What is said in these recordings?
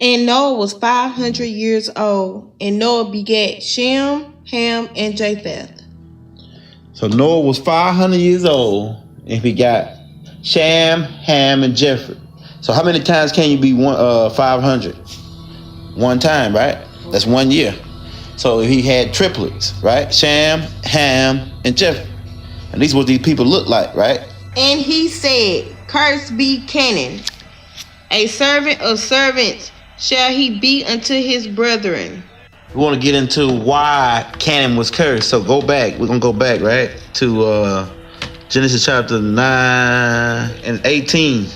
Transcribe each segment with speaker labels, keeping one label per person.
Speaker 1: And Noah was 500 years old, and Noah begat Shem, Ham, and Japheth.
Speaker 2: So Noah was 500 years old, and he got Shem, Ham, and Japheth. So how many times can you be 500? One time, right? That's 1 year. So he had triplets, right? Shem, Ham, and Japheth. And these are what these people look like, right?
Speaker 1: And he said, Cursed be Canaan, a servant of servants shall he be unto his brethren.
Speaker 2: We want to get into why Canaan was cursed. So go back. We're going to go back, right? To Genesis chapter 9 and 18.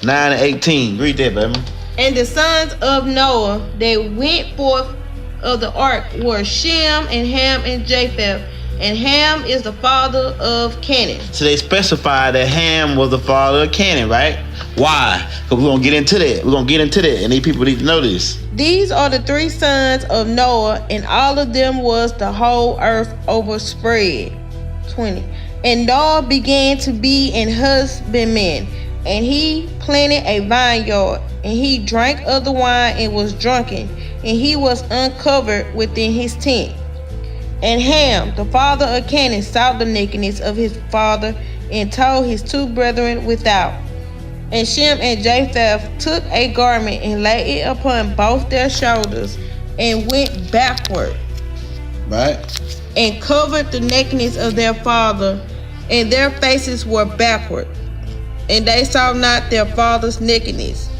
Speaker 2: 9 and 18. Read that, baby.
Speaker 1: And the sons of Noah that went forth of the ark were Shem and Ham and Japheth. And Ham is the father of Canaan.
Speaker 2: So they specified that Ham was the father of Canaan, right? Why? Because we're going to get into that. We're going to get into that. And these people need to know this.
Speaker 1: These are the three sons of Noah, and all of them was the whole earth overspread. 20. And Noah began to be an husbandman, and he planted a vineyard, and he drank of the wine and was drunken, and he was uncovered within his tent. And Ham, the father of Canaan, saw the nakedness of his father, and told his two brethren without. And Shem and Japheth took a garment and laid it upon both their shoulders, and went backward.
Speaker 2: Right.
Speaker 1: And covered the nakedness of their father, and their faces were backward, and they saw not their father's nakedness.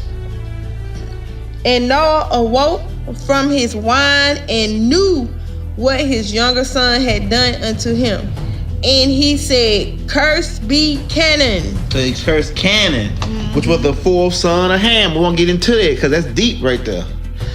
Speaker 1: And Noah awoke from his wine, and knew what his younger son had done unto him. And he said, Cursed be Canaan.
Speaker 2: So he cursed Canaan, which was the fourth son of Ham. We're going to get into that because that's deep right there.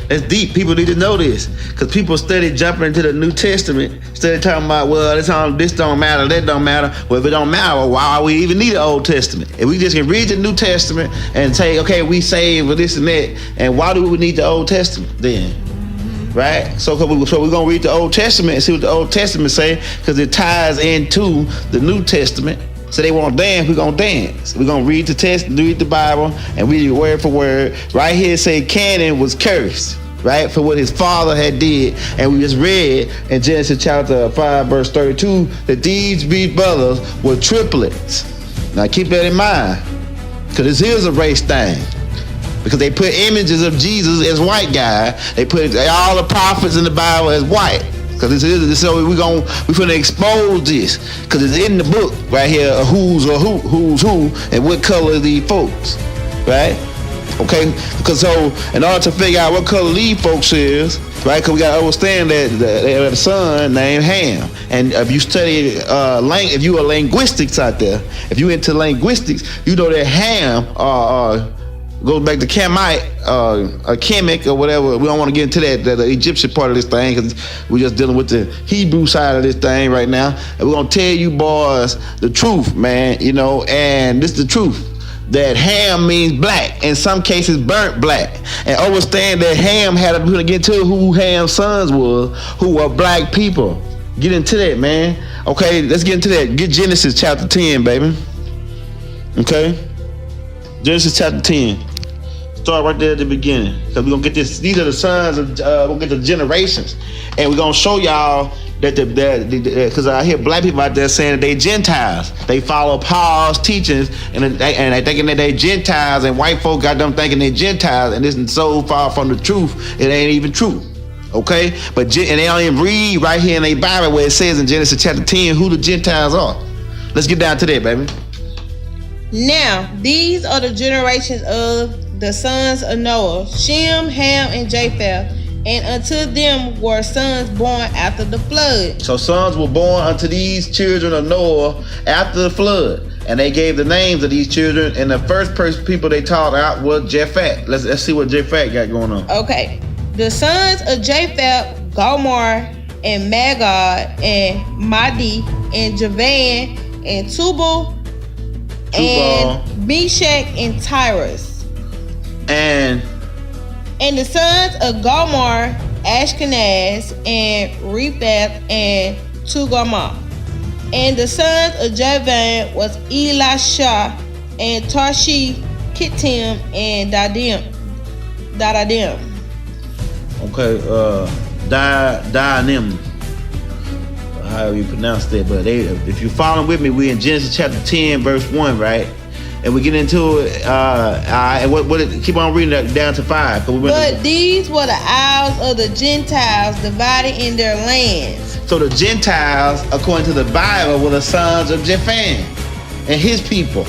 Speaker 2: That's deep. People need to know this because people study jumping into the New Testament, study talking about, well, this don't matter, that don't matter. Well, if it don't matter, well, why we even need the Old Testament? If we just can read the New Testament and say, okay, we saved for this and that, and why do we need the Old Testament then? Right? So we're going to read the Old Testament and see what the Old Testament say because it ties into the New Testament. So they want to dance, we're going to dance. We're going to read the text, read the Bible, and read it word for word. Right here say Canaan was cursed, right, for what his father had did. And we just read in Genesis chapter 5, verse 32, that these brothers were triplets. Now keep that in mind because this is a race thing. Because they put images of Jesus as white guy. They put all the prophets in the Bible as white. Because so we're gonna expose this. Because it's in the book right here, who's who, and what color these folks, right? Okay, because so in order to figure out what color these folks is, right? Because we gotta understand that they have a son named Ham, and if you study if you are linguistics out there, if you into linguistics, you know that Ham goes back to Camite, a Kemet or whatever. We don't want to get into the Egyptian part of this thing because we're just dealing with the Hebrew side of this thing right now. And we're going to tell you boys the truth, man, you know, and this is the truth. That Ham means black, in some cases burnt black. And understand that Ham had to get into who Ham's sons was, who were black people. Get into that, man. Okay, let's get into that. Get Genesis chapter 10, baby. Okay? Genesis chapter 10. Start right there at the beginning. Because we're going to get this. These are the sons of, we'll get the generations. And we're going to show y'all that because I hear black people out there saying that they Gentiles. They follow Paul's teachings and they thinking that they Gentiles, and white folk got them thinking they Gentiles, and this is so far from the truth, it ain't even true. Okay? And they don't even read right here in their Bible where it says in Genesis chapter 10 who the Gentiles are. Let's get down to that, baby.
Speaker 1: Now, these are the generations of the sons of Noah, Shem, Ham, and Japheth, and unto them were sons born after the flood.
Speaker 2: So sons were born unto these children of Noah after the flood, and they gave the names of these children, and the first people they taught out was Japheth. Let's see what Japheth got going on.
Speaker 1: Okay. The sons of Japheth, Gomer, and Magog, and Madi, and Javan, and Tubal, and Meshach, and Tyrus. And the sons of Gomer, Ashkenaz, and Rephath, and Togarmah. And the sons of Javan was Elisha, and Tarshish, Kittim, and Dadadim.
Speaker 2: Okay, Dianim, however you pronounce that, but if you're following with me, we in Genesis chapter 10, verse 1, right? And we get into it, and keep on reading that down to 5.
Speaker 1: But these were the isles of the Gentiles divided in their lands.
Speaker 2: So the Gentiles, according to the Bible, were the sons of Japheth and his people.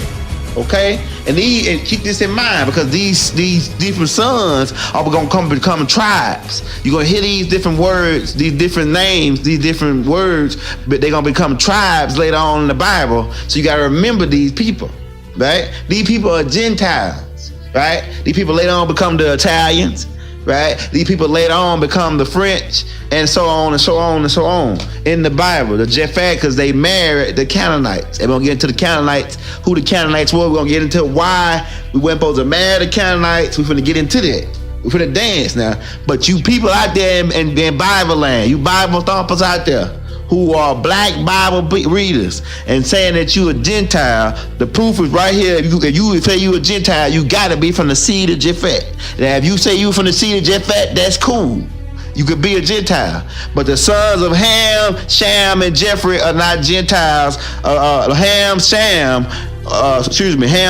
Speaker 2: Okay, and keep this in mind, because these different sons are going to become tribes. You're going to hear these different words, these different names, these different words, but they're going to become tribes later on in the Bible. So you got to remember these people, right? These people are Gentiles, right? These people later on become the Italians, right? These people later on become the French, and so on and so on and so on in the Bible. The Japheth, because they married the Canaanites. And we're gonna get into the Canaanites, who the Canaanites were. We're gonna get into why we weren't supposed to marry the Canaanites. We're gonna get into that. We're gonna dance now. But you people out there in Bible land, you Bible thumpers out there, who are black Bible readers and saying that you a Gentile, the proof is right here. If you say you a Gentile, you gotta be from the seed of Japheth. Now, if you say you from the seed of Japheth, that's cool. You could be a Gentile. But the sons of Ham, Shem, and Japheth are not Gentiles. Ham,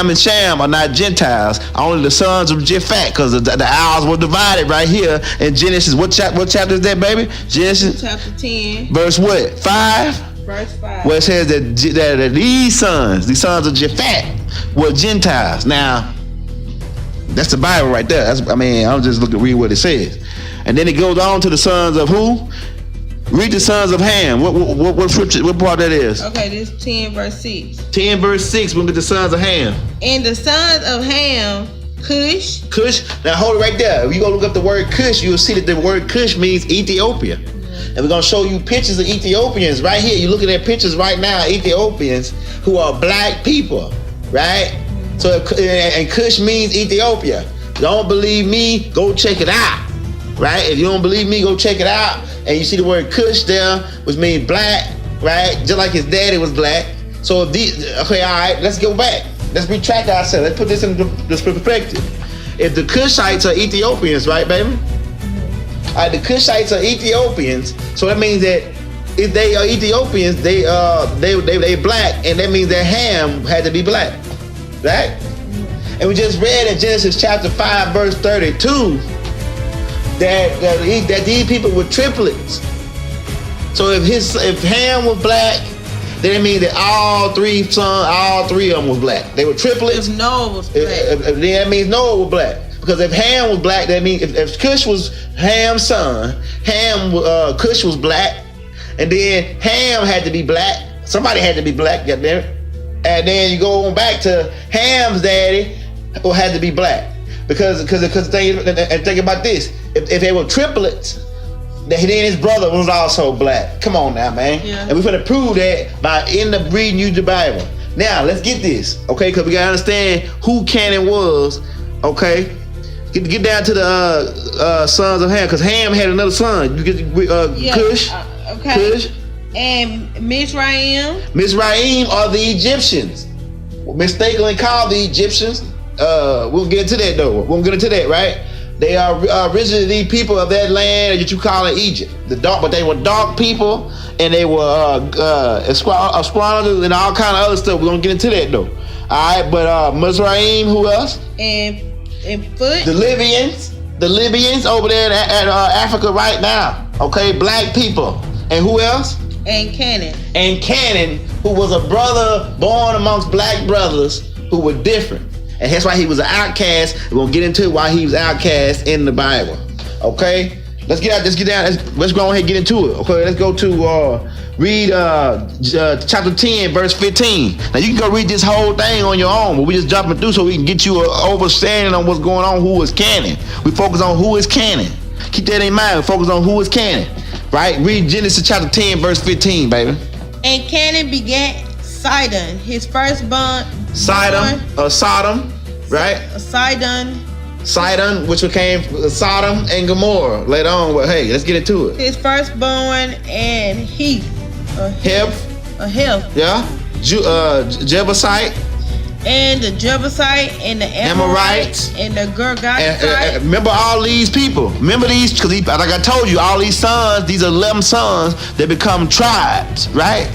Speaker 2: and Shem are not Gentiles. Only the sons of Japheth, because the isles were divided right here in Genesis. What chapter is that, baby? Genesis
Speaker 1: chapter 10.
Speaker 2: Verse what? 5?
Speaker 1: Verse 5.
Speaker 2: Where it says that these sons of Japheth, were Gentiles. Now, that's the Bible right there. I'm just read what it says. And then it goes on to the sons of who? Read the sons of Ham. What scripture? What part that is?
Speaker 1: Okay, this 10 verse 6.
Speaker 2: 10 verse 6. We'll get the sons of Ham.
Speaker 1: And the sons of Ham, Cush.
Speaker 2: Now hold it right there. If you go look up the word Cush, you'll see that the word Cush means Ethiopia. And we're gonna show you pictures of Ethiopians right here. You're looking at pictures right now, Ethiopians who are black people, right? So and Cush means Ethiopia. Don't believe me? Go check it out. Right? If you don't believe me, go check it out. And you see the word Cush there, which means black, right? Just like his daddy was black. So okay, all right, let's go back. Let's retract ourselves. Let's put this in this perspective. If the Cushites are Ethiopians, right, baby? All right, the Cushites are Ethiopians. So that means that if they are Ethiopians, they black, and that means that Ham had to be black, right? And we just read in Genesis chapter 5, verse 32. That these people were triplets. So if Ham was black, then it means that all three of them was black. They were triplets.
Speaker 1: If Noah was black,
Speaker 2: then that means Noah was black. Because if Ham was black, that means if Cush was Ham's son, Cush was black, and then Ham had to be black. Somebody had to be black, goddammit. And then you go on back to Ham's daddy, who had to be black. Because think about this. If they were triplets, then his brother was also black. Come on now, man.
Speaker 1: Yeah.
Speaker 2: And we're gonna prove that by end up reading you the Bible. Now let's get this, okay? Because we gotta understand who Canaan was, okay? Get down to the sons of Ham, because Ham had another son. You get Cush.
Speaker 1: Okay.
Speaker 2: Cush.
Speaker 1: And
Speaker 2: Mizraim are the Egyptians. Mistakenly called the Egyptians. We'll get into that though. We'll get into that, right? They are originally the people of that land that you call it Egypt. But they were dark people, and they were astronomers and all kind of other stuff. We're gonna get into that though. All right, but Mizraim, who else?
Speaker 1: And Foot.
Speaker 2: The Libyans over there at Africa right now. Okay, black people. And who else?
Speaker 1: And Canaan.
Speaker 2: And Canaan, who was a brother born amongst black brothers who were different. And that's why he was an outcast. We're gonna get into why he was outcast in the Bible. Okay? Let's go ahead and get into it. Okay, let's go to read chapter 10, verse 15. Now you can go read this whole thing on your own, but we just jumping through so we can get you an understanding on what's going on, who is Canaan. We focus on who is Canaan. Keep that in mind. We focus on who is Canaan. Right? Read Genesis chapter 10, verse 15, baby.
Speaker 1: And Canaan begat Sidon, his firstborn.
Speaker 2: Sodom, right? Sidon, which became Sodom and Gomorrah later on. Well, hey, let's get into it.
Speaker 1: His firstborn and Heth.
Speaker 2: Yeah. Jebusite.
Speaker 1: and the Jebusite, and the Amorites, and the Girgasite.
Speaker 2: Remember all these people. Remember these, because like I told you, all these sons, these 11 sons, they become tribes, right?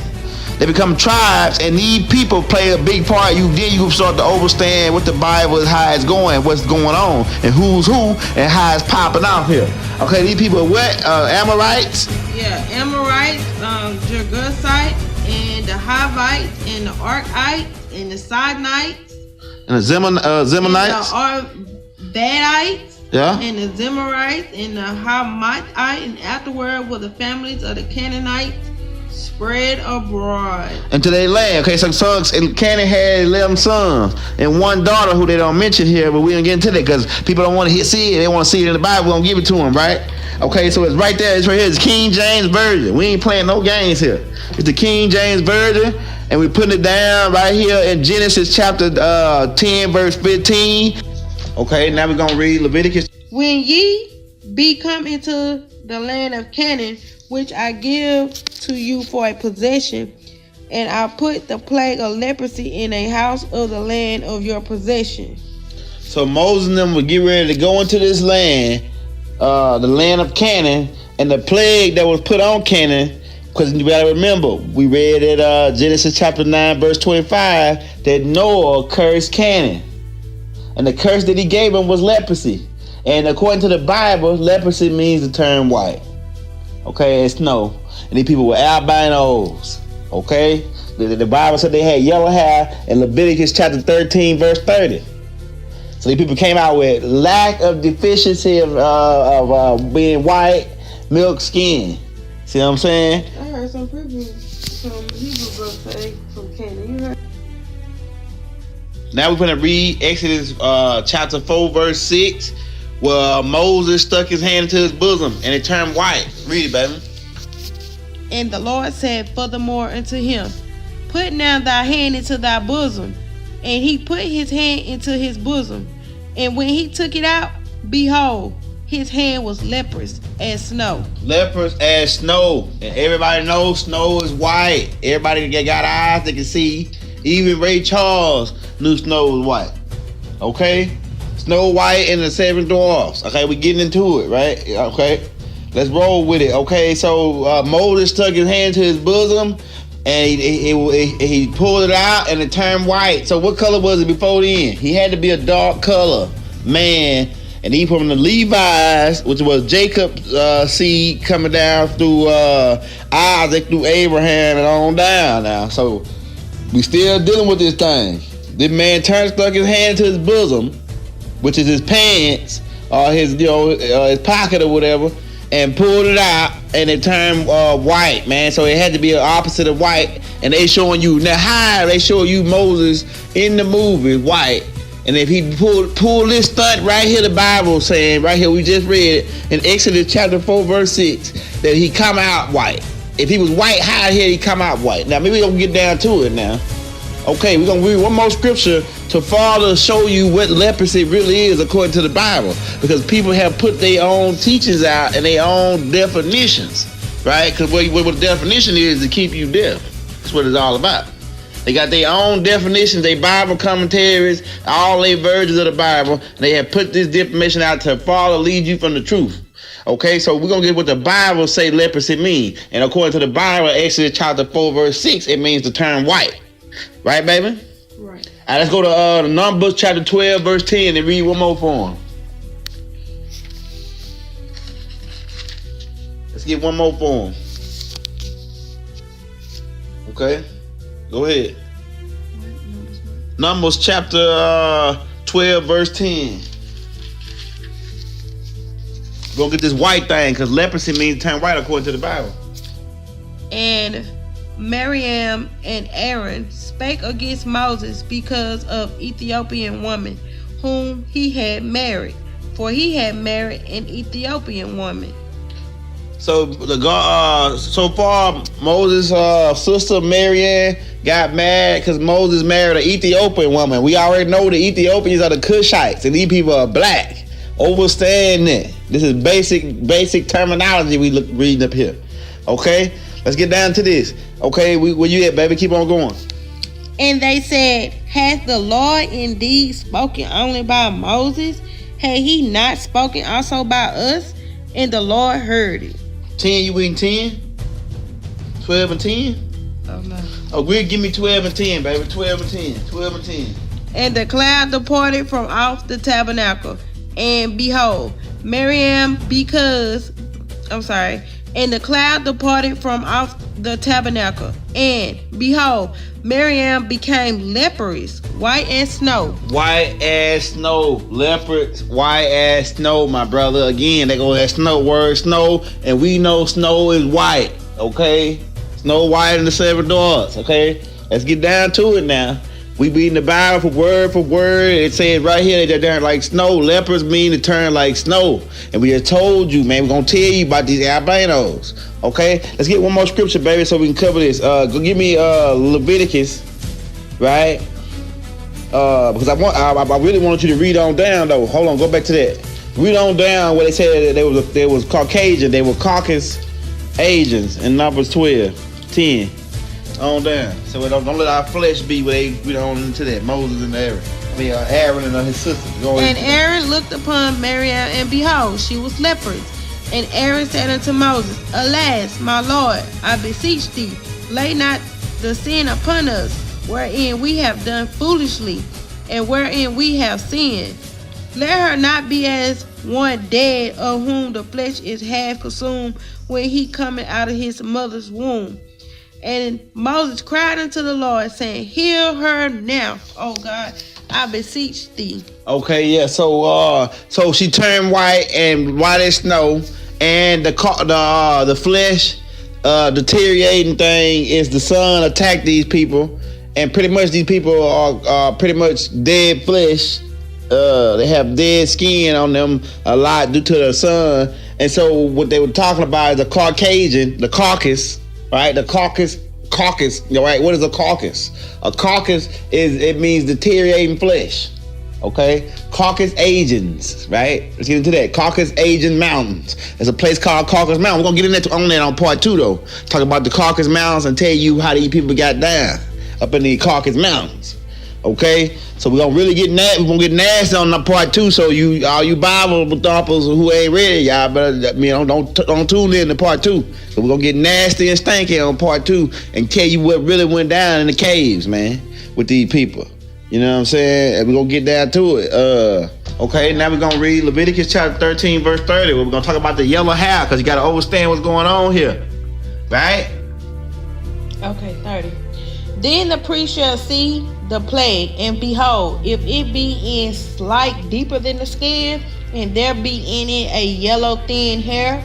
Speaker 2: They become tribes, and these people play a big part. Then you start to understand what the Bible is, how it's going, what's going on, and who's who, and how it's popping off here. Okay, these people are what? Amorites?
Speaker 1: Yeah, Amorites, Girgasite, and the Hivites, and the Arkites, and the Sidonites,
Speaker 2: and the Zemanites,
Speaker 1: and the Arbadites,
Speaker 2: yeah,
Speaker 1: and the Zemarites, and the Hamites, and afterward were the families of the Canaanites spread abroad
Speaker 2: into their land. Okay, so Canaan had 11 sons and one daughter who they don't mention here, but we don't get into that because people don't want to see it. They want to see it in the Bible. We don't give it to them, right? Okay, so it's right there. It's right here. It's King James Version. We ain't playing no games here. It's the King James Version, and we putting it down right here in Genesis chapter 10, verse 15. Okay, now we're going to read Leviticus.
Speaker 1: When ye be come into the land of Canaan, which I give to you for a possession, and I put the plague of leprosy in a house of the land of your possession.
Speaker 2: So Moses and them would get ready to go into this land, the land of Canaan, and the plague that was put on Canaan, because you gotta remember, we read at Genesis chapter 9, verse 25, that Noah cursed Canaan. And the curse that he gave him was leprosy. And according to the Bible, leprosy means to turn white. Okay, and snow. And these people were albinos. Okay? The Bible said they had yellow hair in Leviticus chapter 13, verse 30. So these people came out with lack of deficiency of being white, milk skin. See what I'm saying?
Speaker 1: I heard some people, some Hebrew books say from Canaan. You heard?
Speaker 2: Now we're going to read Exodus chapter 4, verse 6. Where Moses stuck his hand into his bosom and it turned white. Read it, baby.
Speaker 1: And the Lord said furthermore unto him, put now thy hand into thy bosom. And he put his hand into his bosom. And when he took it out, behold, his hand was leprous as snow.
Speaker 2: Leprous as snow. And everybody knows snow is white. Everybody that got eyes, they can see. Even Ray Charles knew snow was white. Okay? Snow White and the Seven Dwarfs. Okay, we getting into it, right? Okay, let's roll with it. Okay, so Moses stuck his hand to his bosom, and he pulled it out, and it turned white. So what color was it before then? He had to be a dark color man, and he from the Levites, which was Jacob's seed coming down through Isaac, through Abraham, and on down now. So we still dealing with this thing. This man stuck his hand to his bosom, which is his pants or his, his pocket or whatever, and pulled it out, and it turned white, man. So it had to be an opposite of white, and they showing you now how they show you Moses in the movie white, and if he pulled this stunt right here, the Bible saying right here we just read it in Exodus chapter 4 verse 6 that he come out white. If he was white high here, he come out white. Now maybe we're gonna get down to it now. Okay, we're going to read one more scripture to further show you what leprosy really is according to the Bible. Because people have put their own teachings out and their own definitions, right? Because what the definition is to keep you deaf. That's what it's all about. They got their own definitions, their Bible commentaries, all their versions of the Bible. And they have put this definition out to further lead you from the truth. Okay, so we're going to get what the Bible say leprosy means. And according to the Bible, Exodus chapter 4, verse 6, it means to turn white. Right, baby?
Speaker 1: Right.
Speaker 2: All right, let's go to Numbers chapter 12, verse 10, and read one more for him. Let's get one more for him. Okay? Go ahead. Numbers chapter 12, verse 10. We're going to get this white thing, because leprosy means turn white according to the Bible.
Speaker 1: And Miriam and Aaron spake against Moses because of Ethiopian woman whom he had married, for he had married an Ethiopian woman.
Speaker 2: So so far Moses' sister Miriam got mad because Moses married an Ethiopian woman. We already know the Ethiopians are the Cushites, and these people are black. Understand that. This is basic terminology we reading up here. Okay, let's get down to this. Okay, where you at, baby? Keep on going.
Speaker 1: And they said, hath the Lord indeed spoken only by Moses? Had he not spoken also by us? And the Lord heard it.
Speaker 2: 10, you reading 10? 12 and 10?
Speaker 1: Oh, no.
Speaker 2: Oh, give me 12 and 10, baby. 12 and 10. 12 and 10.
Speaker 1: And the cloud departed from off the tabernacle. And behold, and the cloud departed from off the tabernacle. And behold, Miriam became leprous, white as snow.
Speaker 2: White as snow. Leopard, white as snow, my brother. Again, they go that snow word, snow. And we know snow is white, okay? Snow white in the 7 daughters, okay? Let's get down to it now. We reading the Bible for word. It says right here that they're like snow. Lepers mean to turn like snow. And we just told you, man, we're going to tell you about these albinos. Okay? Let's get one more scripture, baby, so we can cover this. Go give me Leviticus, right? Because I really wanted you to read on down, though. Hold on, go back to that. Read on down where they said that they was Caucasian. They were Caucasus Asians in Numbers 12, 10. On down. So don't let our flesh be where we don't into that. Moses and Aaron. Aaron and his sisters.
Speaker 1: And Aaron looked upon Miriam, and behold, she was leprous. And Aaron said unto Moses, Alas, my Lord, I beseech thee, lay not the sin upon us, wherein we have done foolishly, and wherein we have sinned. Let her not be as one dead, of whom the flesh is half consumed when he cometh out of his mother's womb. And Moses cried unto the Lord, saying, Heal her now, O God, I beseech thee.
Speaker 2: Okay, yeah. So she turned white as snow, and the flesh deteriorating thing is the sun attacked these people, and pretty much these people are pretty much dead flesh. They have dead skin on them a lot due to the sun, and so what they were talking about is the caucus. Right, the caucus, right? What is a caucus? A caucus means deteriorating flesh. Okay, Caucasus Asians, right? Let's get into that. Caucasus Asian Mountains. There's a place called Caucasus Mountain. We're gonna get into that on part 2 though. Talk about the Caucasus Mountains and tell you how these people got down up in the Caucasus Mountains. Okay, so we're gonna really get nasty. We're gonna get nasty on the part 2. So all you Bible thumpers who ain't ready, y'all better don't tune in to part 2. So we're gonna get nasty and stanky on part 2 and tell you what really went down in the caves, man, with these people. You know what I'm saying? And we're gonna get down to it. Okay, now we're gonna read Leviticus chapter 13, verse 30. Where we're gonna talk about the yellow hair, because you gotta understand what's going on here, right?
Speaker 1: Okay, 30. Then the priest shall see the plague, and behold, if it be in slight deeper than the skin, and there be in it a yellow thin hair,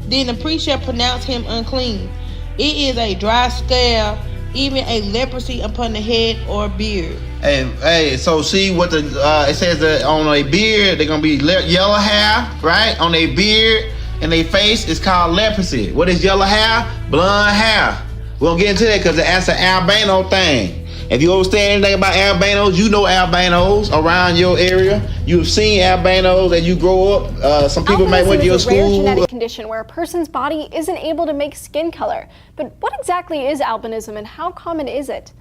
Speaker 1: then the priest shall pronounce him unclean. It is a dry scale, even a leprosy upon the head or beard.
Speaker 2: Hey, so see what it says that on a beard, they're gonna be yellow hair, right? On a beard and their face is called leprosy. What is yellow hair? Blonde hair. We're gonna get into that because that's an albino thing. If you understand anything about albinos, you know albinos around your area. You've seen albinos as you grow up. Some people might went to your school.
Speaker 3: Albinism is a rare genetic condition where a person's body isn't able to make skin color. But what exactly is albinism and how common is it?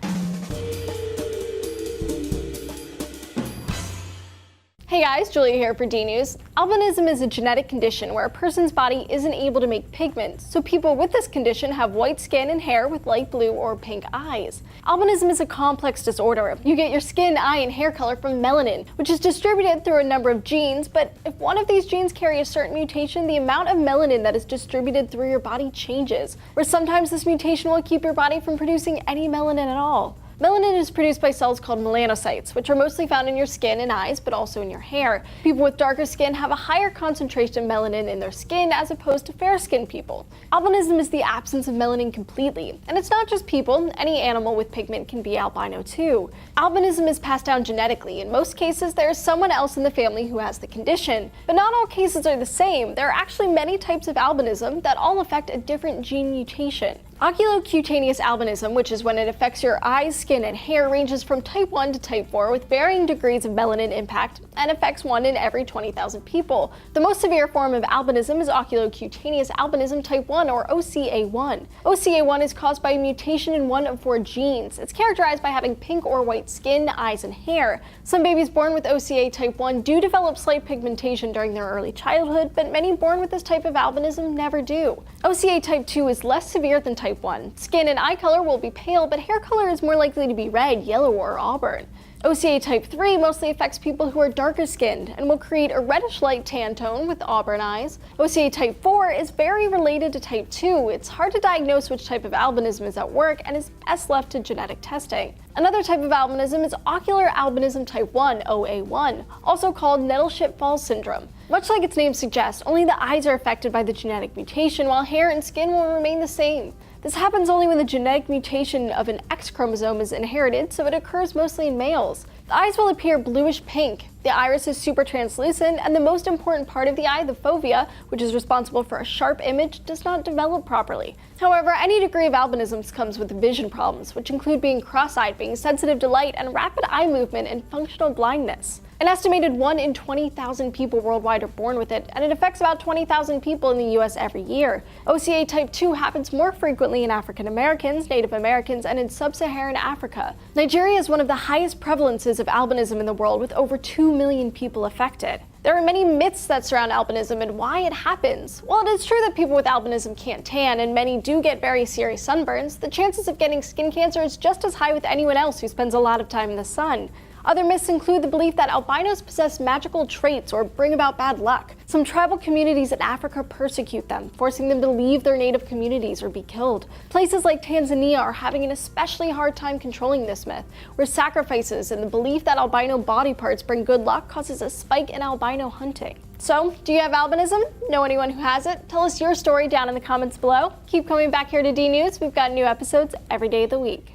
Speaker 3: Hey guys, Julia here for D News. Albinism is a genetic condition where a person's body isn't able to make pigments, so people with this condition have white skin and hair with light blue or pink eyes. Albinism is a complex disorder. You get your skin, eye, and hair color from melanin, which is distributed through a number of genes, but if one of these genes carry a certain mutation, the amount of melanin that is distributed through your body changes, where sometimes this mutation will keep your body from producing any melanin at all. Melanin is produced by cells called melanocytes, which are mostly found in your skin and eyes, but also in your hair. People with darker skin have a higher concentration of melanin in their skin as opposed to fair-skinned people. Albinism is the absence of melanin completely, and it's not just people. Any animal with pigment can be albino too. Albinism is passed down genetically. In most cases, there is someone else in the family who has the condition, but not all cases are the same. There are actually many types of albinism that all affect a different gene mutation. Oculocutaneous albinism, which is when it affects your eyes, skin, and hair, ranges from type 1 to type 4 with varying degrees of melanin impact and affects 1 in every 20,000 people. The most severe form of albinism is oculocutaneous albinism type 1, or OCA1. OCA1 is caused by a mutation in one of 4 genes. It's characterized by having pink or white skin, eyes, and hair. Some babies born with OCA type 1 do develop slight pigmentation during their early childhood, but many born with this type of albinism never do. OCA type 2 is less severe than type 1. Skin and eye color will be pale, but hair color is more likely to be red, yellow, or auburn. OCA type 3 mostly affects people who are darker skinned and will create a reddish light tan tone with auburn eyes. OCA type 4 is very related to type 2. It's hard to diagnose which type of albinism is at work and is best left to genetic testing. Another type of albinism is ocular albinism type 1, OA1, also called Nettleship-Falls syndrome. Much like its name suggests, only the eyes are affected by the genetic mutation, while hair and skin will remain the same. This happens only when the genetic mutation of an X chromosome is inherited, so it occurs mostly in males. The eyes will appear bluish pink. The iris is super translucent, and the most important part of the eye, the fovea, which is responsible for a sharp image, does not develop properly. However, any degree of albinism comes with vision problems, which include being cross-eyed, being sensitive to light, and rapid eye movement and functional blindness. An estimated 1 in 20,000 people worldwide are born with it, and it affects about 20,000 people in the US every year. OCA type 2 happens more frequently in African Americans, Native Americans, and in sub-Saharan Africa. Nigeria is one of the highest prevalences of albinism in the world, with over 2 million people affected. There are many myths that surround albinism and why it happens. While it is true that people with albinism can't tan, and many do get very serious sunburns, the chances of getting skin cancer is just as high with anyone else who spends a lot of time in the sun. Other myths include the belief that albinos possess magical traits or bring about bad luck. Some tribal communities in Africa persecute them, forcing them to leave their native communities or be killed. Places like Tanzania are having an especially hard time controlling this myth, where sacrifices and the belief that albino body parts bring good luck causes a spike in albino hunting. So, do you have albinism? Know anyone who has it? Tell us your story down in the comments below. Keep coming back here to D News. We've got new episodes every day of the week.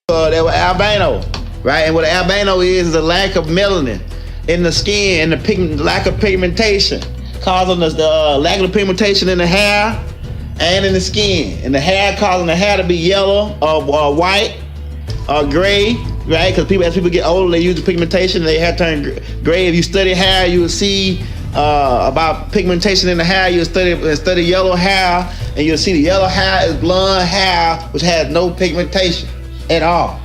Speaker 2: They were albino, right? And what albino is a lack of melanin in the skin and the lack of pigmentation, causing the lack of pigmentation in the hair and in the skin. And the hair causing the hair to be yellow or white or gray, right? Because as people get older, they use the pigmentation, their hair turn gray. If you study hair, you will see about pigmentation in the hair. You'll study yellow hair, and you'll see the yellow hair is blonde hair, which has no pigmentation at all,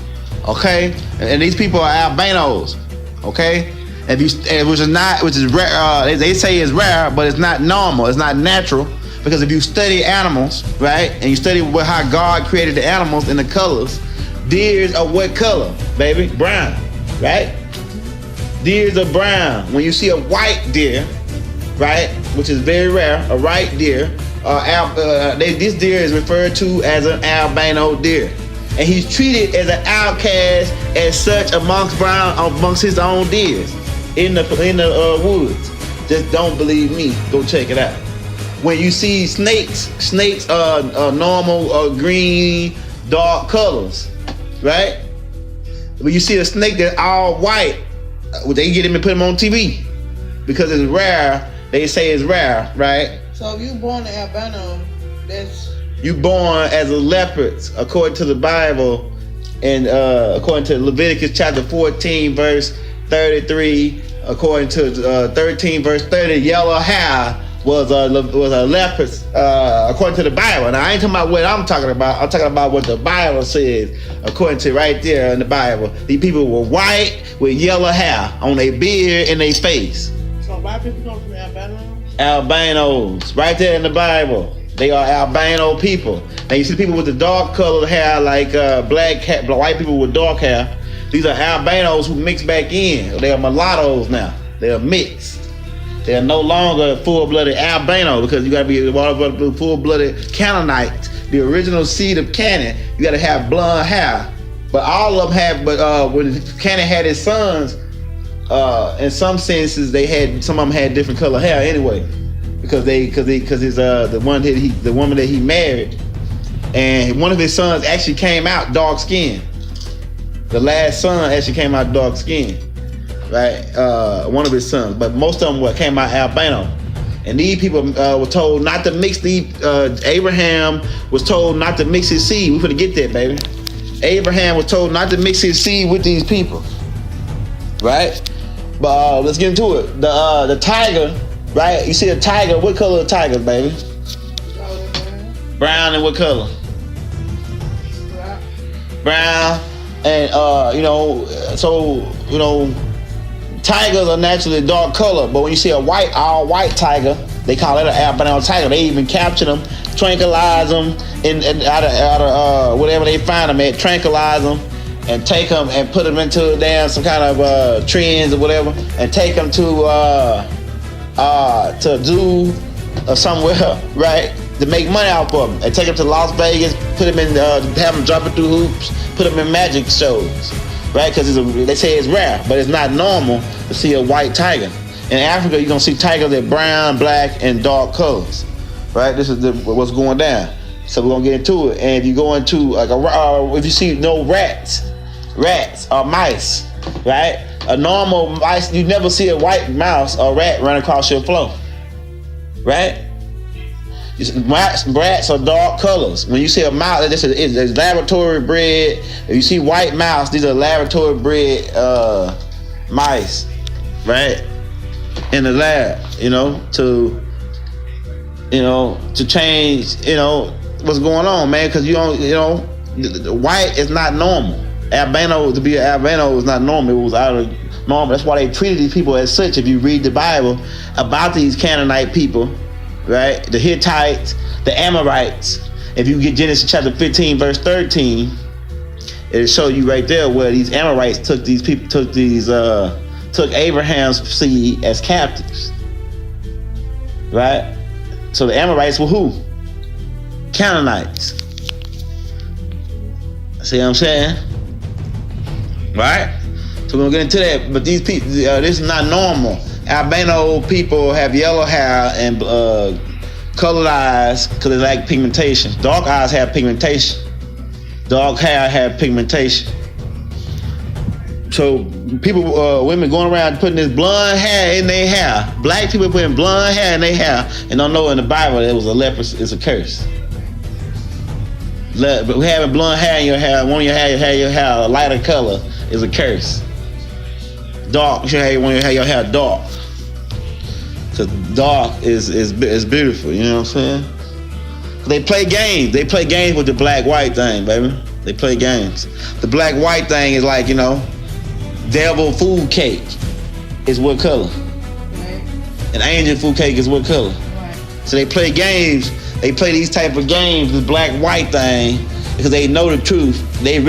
Speaker 2: okay? And these people are albinos, okay? Which is rare. They say it's rare, but it's not normal. It's not natural, because if you study animals, right, and you study how God created the animals and the colors, deers are what color, baby? Brown, right? Deers are brown. When you see a white deer, right, which is very rare, a white deer, this deer is referred to as an albino deer. And he's treated as an outcast as such amongst his own deers in the woods. Just don't believe me. Go check it out. When you see snakes are normal green, dark colors, right? When you see a snake that's all white, they get him and put him on TV because it's rare. They say it's rare, right?
Speaker 1: So if you born an albino, that's...
Speaker 2: You born as a leopard, according to the Bible, and according to Leviticus chapter 14, verse 33, according to 13, verse 30, yellow hair was a leopard, according to the Bible. Now, I ain't talking about what I'm talking about. I'm talking about what the Bible says, according to right there in the Bible. These people were white with yellow hair on their beard and their face.
Speaker 1: So white people come from albinos?
Speaker 2: Albinos, right there in the Bible. They are albino people. Now you see people with the dark colored hair, like white people with dark hair. These are albinos who mix back in. They are mulattoes now. They are mixed. They are no longer full-blooded albino, because you gotta be a full-blooded Canaanite, the original seed of Canaan. You gotta have blonde hair. But all of them have. But when Canaan had his sons, in some senses some of them had different color hair anyway. Because the woman that he married, and one of his sons actually came out dark skinned. The last son actually came out dark skinned, right? One of his sons, but most of them came out albino. And these people were told not to mix Abraham was told not to mix his seed. We're gonna get that, baby. Abraham was told not to mix his seed with these people, right? But let's get into it. The tiger, right? You see a tiger. What color is tiger, baby? Brown. And what color? Brown. And tigers are naturally dark color, but when you see all white tiger, they call it an albino tiger. They even capture them, tranquilize them, and out of whatever they find them at, tranquilize them, and take them and put them into some kind of trends or whatever, and take them to a zoo or somewhere, right? To make money out of them, and take them to Las Vegas, put them in, have them jumping through hoops, put them in magic shows, right? Because they say it's rare, but it's not normal to see a white tiger. In Africa, you're gonna see tigers that black, black, and dark colors, right? This is what's going down. So we're gonna get into it. And if you go into if you see rats or mice, right? A normal mice, you never see a white mouse or rat run across your floor, right? Rats are dark colors. When you see a mouse, it's laboratory bred. If you see white mouse, these are laboratory bred mice, right? In the lab, to change, what's going on, man? Because white is not normal. To be an albino is not normal. It was out of normal. That's why they treated these people as such. If you read the Bible about these Canaanite people, right? The Hittites, the Amorites. If you get Genesis chapter 15, verse 13, it'll show you right there where these Amorites took Abraham's seed as captives, right? So the Amorites were who? Canaanites. See what I'm saying? Right? So we're gonna get into that. But these people, this is not normal. Albino people have yellow hair and colored eyes because they lack pigmentation. Dark eyes have pigmentation. Dark hair have pigmentation. So women going around putting this blonde hair in their hair. Black people putting blonde hair in their hair and don't know in the Bible it was a leprosy. It's a curse. But having blonde hair in your hair, one of your hair a lighter color is a curse. Dark, you should have your hair dark. Cause dark is beautiful, you know what I'm saying? They play games. They play games with the black-white thing, baby. They play games. The black-white thing is like, devil food cake is what color? Right. An angel food cake is what color? Right. So they play games. They play these type of games, this black-white thing, because they know the truth. They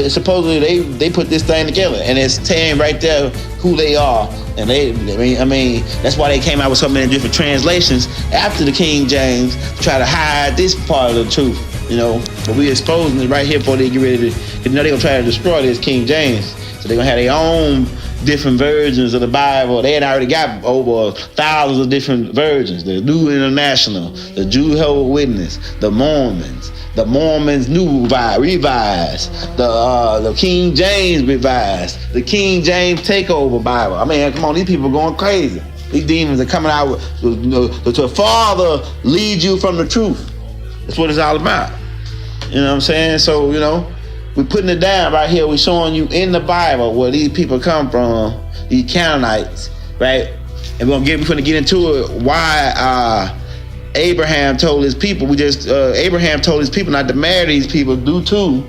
Speaker 2: supposedly they put this thing together, and it's telling right there who they are. And that's why they came out with so many different translations after the King James to try to hide this part of the truth, But we exposing it right here before they get ready to, they're gonna try to destroy this King James. So they're gonna have their own different versions of the Bible. They had already got over thousands of different versions. The New International, the Jehovah's Witness, the Mormons New Revised, the King James Revised, the King James Takeover Bible. Come on, these people are going crazy. These demons are coming out to a Father lead you from the truth. That's what it's all about. You know what I'm saying? So, we're putting it down right here. We're showing you in the Bible where these people come from, these Canaanites, right? And we're gonna get into it. Why Abraham told his people. Abraham told his people not to marry these people due to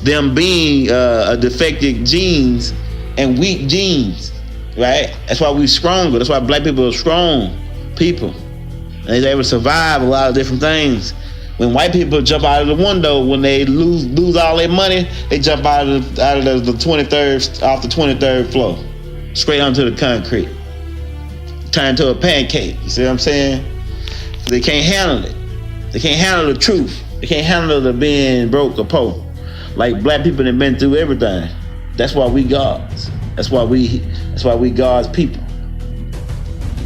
Speaker 2: them being defective genes and weak genes, right? That's why we're stronger. That's why black people are strong people. And they're able to survive a lot of different things. When white people jump out of the window, when they lose all their money, they jump out of the 23rd, off the 23rd floor, straight onto the concrete, turn into a pancake. You see what I'm saying? They can't handle it. They can't handle the truth. They can't handle the being broke or poor. Like black people that been through everything. That's why we gods. That's why we God's people.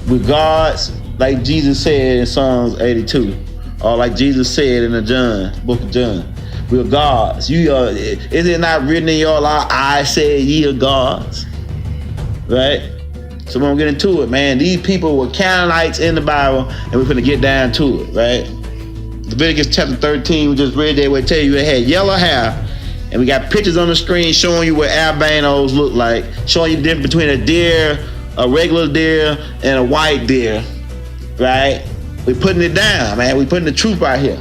Speaker 2: We're gods, like Jesus said in Psalms 82. Or like Jesus said in the book of John, we're gods. Is it not written in your law, I said ye are gods? Right? So we're gonna get into it, man. These people were Canaanites in the Bible, and we're gonna get down to it, right? Leviticus chapter 13, we just read that, where it tell you they had yellow hair, and we got pictures on the screen showing you what albinos look like, showing you the difference between a deer, a regular deer, and a white deer, right? We're putting it down, man. We're putting the truth out here.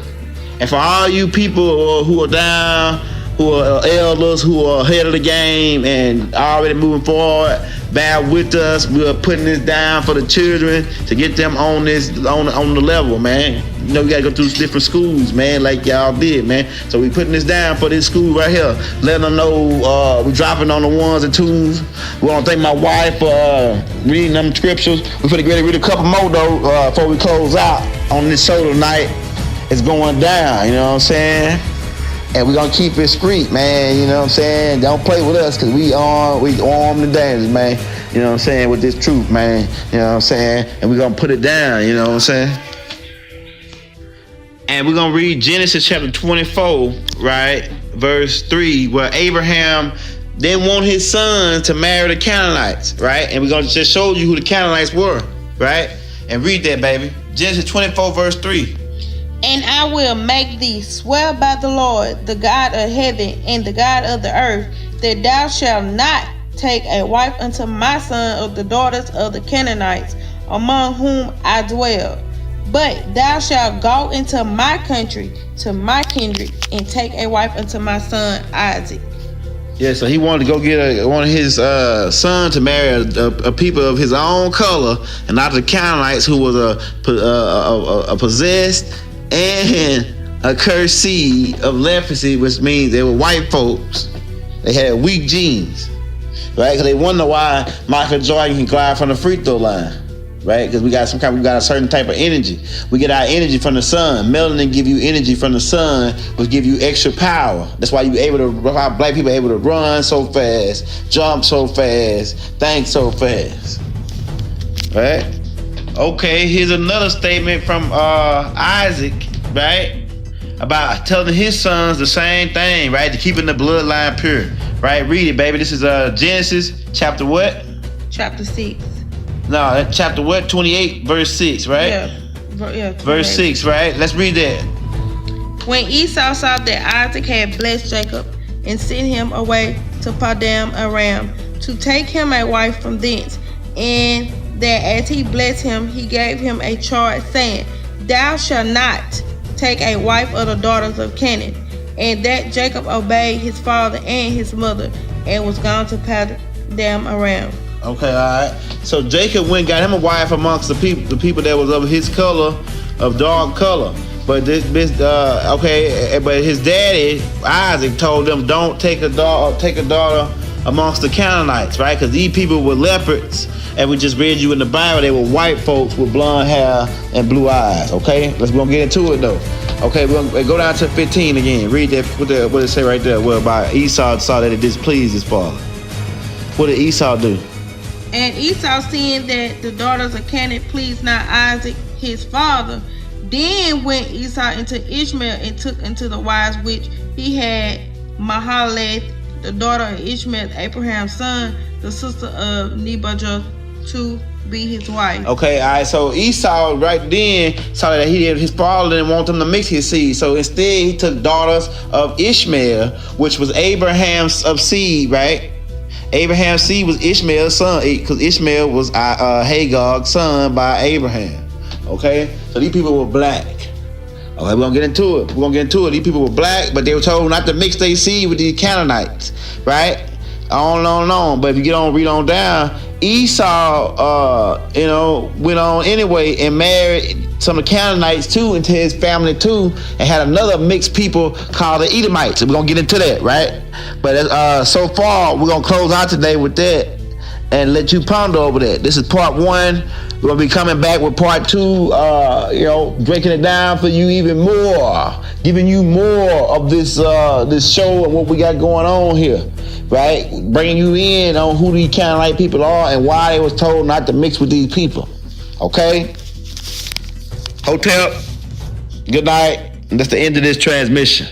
Speaker 2: And for all you people who are down, who are elders, who are ahead of the game and already moving forward, bear with us. We're putting this down for the children to get them on this on the level, man. You know, we gotta go through different schools, man, like y'all did, man. So we putting this down for this school right here, letting them know we dropping on the ones and twos. We want to thank my wife for reading them scriptures. We're gonna get ready to read a couple more though before we close out on this show tonight. It's going down, you know what I'm saying? And we're gonna keep it street, man, you know what I'm saying? Don't play with us, cause we arm the dangerous, man. You know what I'm saying, with this truth, man. You know what I'm saying? And we're gonna put it down, you know what I'm saying? And we're gonna read Genesis chapter 24, right? Verse 3, where Abraham didn't want his son to marry the Canaanites, right? And we're gonna just show you who the Canaanites were, right? And read that, baby. Genesis 24, verse 3.
Speaker 1: And I will make thee swear by the Lord, the God of heaven and the God of the earth, that thou shalt not take a wife unto my son of the daughters of the Canaanites, among whom I dwell. But thou shalt go into my country, to my kindred, and take a wife unto my son Isaac.
Speaker 2: Yeah, so he wanted to go get one of his son to marry a people of his own color, and not the Canaanites, who was a possessed and a cursed seed of leprosy, which means they were white folks. They had weak genes, right? Because they wonder why Michael Jordan can glide from the free throw line, right? Because we got a certain type of energy. We get our energy from the sun. Melanin give you energy from the sun, which give you extra power. That's why why black people are able to run so fast, jump so fast, think so fast, right? Okay, here's another statement from Isaac, right? About telling his sons the same thing, right? To keeping the bloodline pure, right? Read it, baby. This is Genesis chapter what?
Speaker 1: Chapter 6.
Speaker 2: No, chapter what? 28, verse 6, right?
Speaker 1: Yeah.
Speaker 2: Verse 6, right? Let's read that.
Speaker 1: When Esau saw that Isaac had blessed Jacob and sent him away to Padan Aram to take him a wife from thence, and that as he blessed him, he gave him a charge, saying, Thou shalt not take a wife of the daughters of Canaan. And that Jacob obeyed his father and his mother, and was gone to Padan Aram.
Speaker 2: Okay, all right. So Jacob went and got him a wife amongst the people that was of his color, of dark color. But but his daddy Isaac told them, don't take a daughter amongst the Canaanites, right? Because these people were leopards. And we just read you in the Bible, they were white folks with blonde hair and blue eyes, okay? We're going to get into it, though. Okay, we're going to go down to 15 again. Read that, what did it say right there? Well, about Esau saw that it displeased his father. What did Esau do?
Speaker 1: And Esau, seeing that the daughters of Canaan pleased not Isaac, his father, then went Esau into Ishmael and took unto the wives which he had Mahalaleth, the daughter of Ishmael, Abraham's son, the sister of Nebajoth, to be his wife. Okay, all right. So Esau right then saw that his father didn't want them to mix his seed. So instead, he took daughters of Ishmael, which was Abraham's of seed, right? Abraham's seed was Ishmael's son, because Ishmael was Hagar's son by Abraham. Okay, so these people were black. Okay, we're gonna get into it. These people were black, but they were told not to mix their seed with these Canaanites, right? On. But if you read on down, Esau, went on anyway and married some of the Canaanites too into his family too, and had another mixed people called the Edomites. We're gonna get into that, right? But so far, we're gonna close out today with that and let you ponder over that. This is part 1. We're gonna be coming back with part 2, breaking it down for you even more, giving you more of this show and what we got going on here, right? Bringing you in on who these Canaanite people are and why they was told not to mix with these people. Okay? Hotel, good night. And that's the end of this transmission.